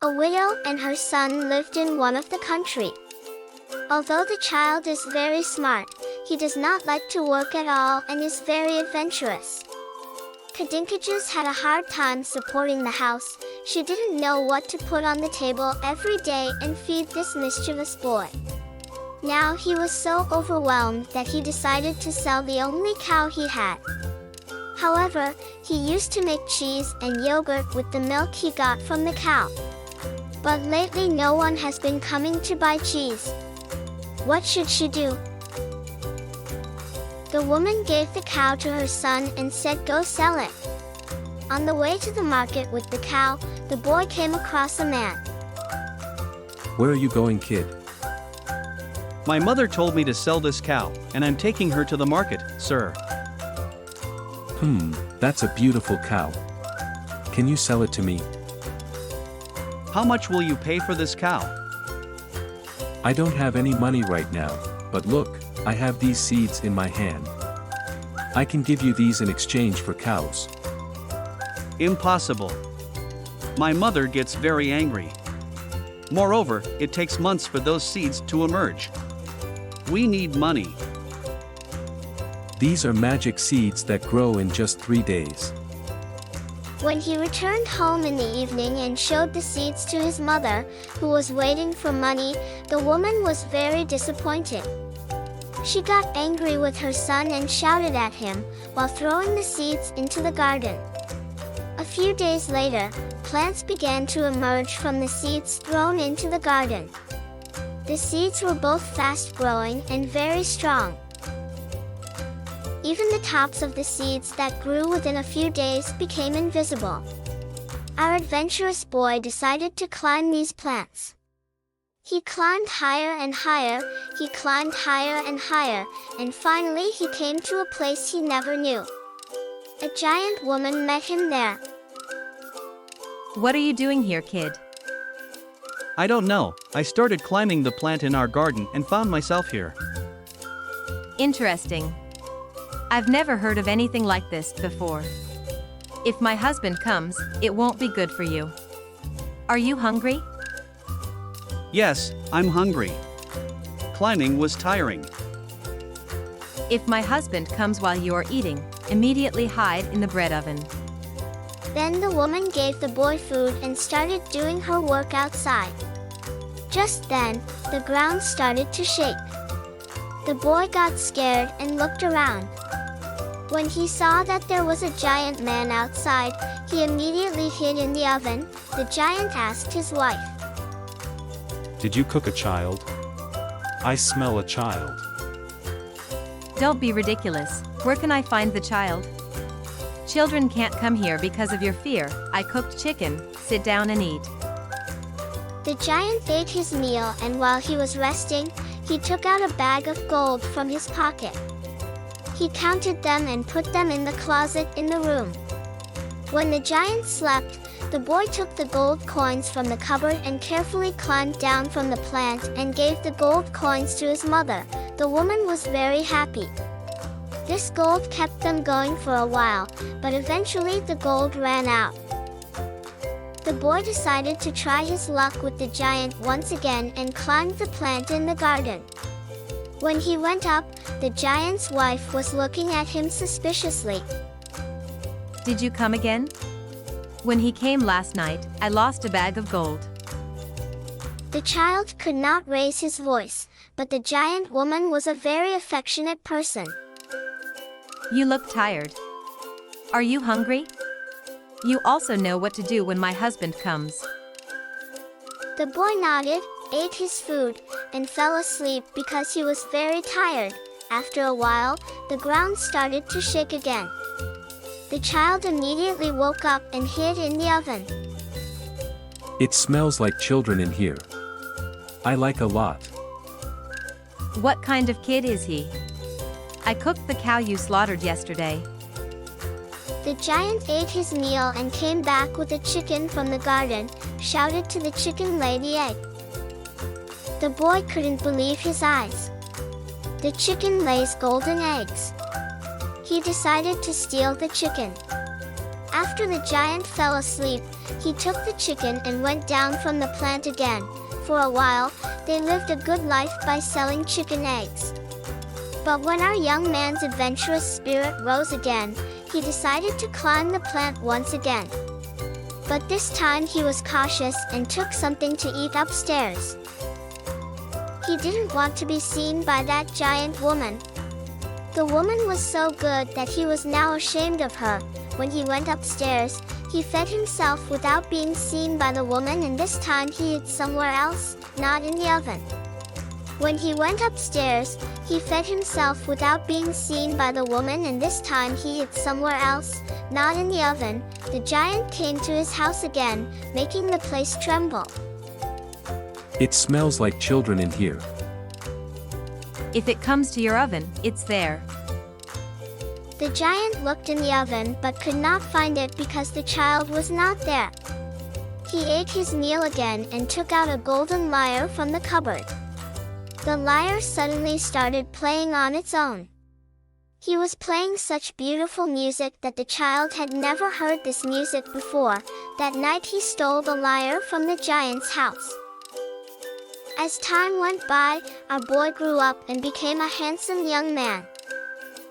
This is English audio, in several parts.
A widow and her son lived in one of the country. Although the child is very smart, he does not like to work at all and is very adventurous. Kadinkajus had a hard time supporting the house. She didn't know what to put on the table every day and feed this mischievous boy. Now he was so overwhelmed that he decided to sell the only cow he had. However, he used to make cheese and yogurt with the milk he got from the cow. But lately no one has been coming to buy cheese. What should she do? The woman gave the cow to her son and said go sell it. On the way to the market with the cow, the boy came across a man. Where are you going, kid? My mother told me to sell this cow, and I'm taking her to the market, sir. That's a beautiful cow. Can you sell it to me? How much will you pay for this cow? I don't have any money right now, but look, I have these seeds in my hand. I can give you these in exchange for cows. Impossible. My mother gets very angry. Moreover, it takes months for those seeds to emerge. We need money. These are magic seeds that grow in just 3 days. When he returned home in the evening and showed the seeds to his mother, who was waiting for money, the woman was very disappointed. She got angry with her son and shouted at him, while throwing the seeds into the garden. A few days later, plants began to emerge from the seeds thrown into the garden. The seeds were both fast-growing and very strong. Even the tops of the seeds that grew within a few days became invisible. Our adventurous boy decided to climb these plants. He climbed higher and higher, he climbed higher and higher, and finally he came to a place he never knew. A giant woman met him there. What are you doing here, kid? I don't know, I started climbing the plant in our garden and found myself here. Interesting. I've never heard of anything like this before. If my husband comes, it won't be good for you. Are you hungry? Yes, I'm hungry. Climbing was tiring. If my husband comes while you are eating, immediately hide in the bread oven. Then the woman gave the boy food and started doing her work outside. Just then, the ground started to shake. The boy got scared and looked around. When he saw that there was a giant man outside, he immediately hid in the oven. The giant asked his wife, Did you cook a child? I smell a child. Don't be ridiculous. Where can I find the child? Children can't come here because of your fear. I cooked chicken. Sit down and eat. The giant ate his meal, and while he was resting, he took out a bag of gold from his pocket. He counted them and put them in the closet in the room. When the giant slept, the boy took the gold coins from the cupboard and carefully climbed down from the plant and gave the gold coins to his mother. The woman was very happy. This gold kept them going for a while, but eventually the gold ran out. The boy decided to try his luck with the giant once again and climbed the plant in the garden. When he went up, the giant's wife was looking at him suspiciously. Did you come again? When he came last night, I lost a bag of gold. The child could not raise his voice, but the giant woman was a very affectionate person. You look tired. Are you hungry? You also know what to do when my husband comes. The boy nodded, ate his food, and fell asleep because he was very tired. After a while, the ground started to shake again. The child immediately woke up and hid in the oven. It smells like children in here. I like a lot. What kind of kid is he? I cooked the cow you slaughtered yesterday. The giant ate his meal and came back with a chicken from the garden, shouted to the chicken lay the egg. The boy couldn't believe his eyes. The chicken lays golden eggs. He decided to steal the chicken. After the giant fell asleep, he took the chicken and went down from the plant again. For a while, they lived a good life by selling chicken eggs. But when our young man's adventurous spirit rose again, he decided to climb the plant once again. But this time he was cautious and took something to eat upstairs. He didn't want to be seen by that giant woman. The woman was so good that he was now ashamed of her. When he went upstairs, he fed himself without being seen by the woman, and this time he ate somewhere else, not in the oven. When he went upstairs, he fed himself without being seen by the woman, and this time he ate somewhere else, not in the oven. The giant came to his house again, making the place tremble. It smells like children in here. If it comes to your oven, it's there. The giant looked in the oven but could not find it because the child was not there. He ate his meal again and took out a golden lyre from the cupboard. The lyre suddenly started playing on its own. He was playing such beautiful music that the child had never heard this music before. That night he stole the lyre from the giant's house. As time went by, our boy grew up and became a handsome young man.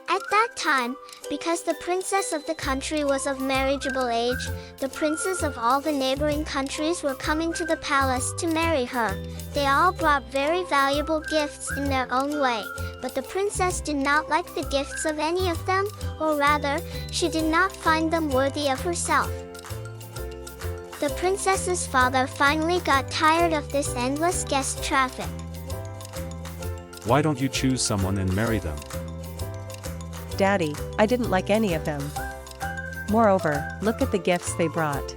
At that time, because the princess of the country was of marriageable age, the princes of all the neighboring countries were coming to the palace to marry her. They all brought very valuable gifts in their own way, but the princess did not like the gifts of any of them, or rather, she did not find them worthy of herself. The princess's father finally got tired of this endless guest traffic. Why don't you choose someone and marry them? Daddy, I didn't like any of them. Moreover, look at the gifts they brought.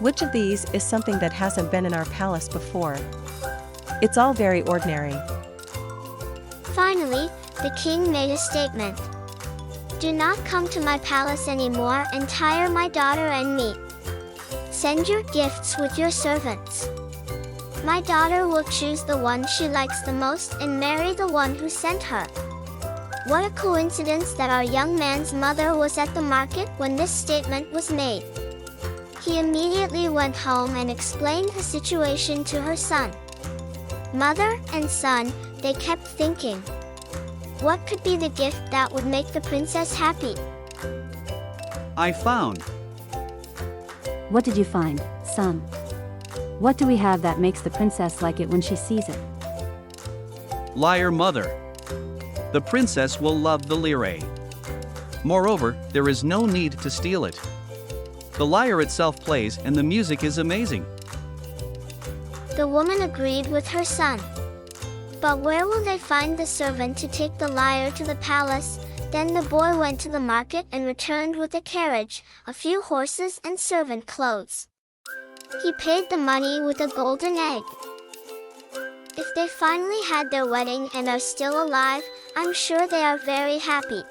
Which of these is something that hasn't been in our palace before? It's all very ordinary. Finally, the king made a statement. Do not come to my palace anymore and tire my daughter and me. Send your gifts with your servants. My daughter will choose the one she likes the most and marry the one who sent her. What a coincidence that our young man's mother was at the market when this statement was made. He immediately went home and explained the situation to her son. Mother and son, they kept thinking. What could be the gift that would make the princess happy? I found. What did you find, son? What do we have that makes the princess like it when she sees it? Lyre, mother. The princess will love the lyre. Moreover, there is no need to steal it. The lyre itself plays and the music is amazing. The woman agreed with her son. But where will they find the servant to take the lyre to the palace? Then the boy went to the market and returned with a carriage, a few horses and servant clothes. He paid the money with a golden egg. If they finally had their wedding and are still alive, I'm sure they are very happy.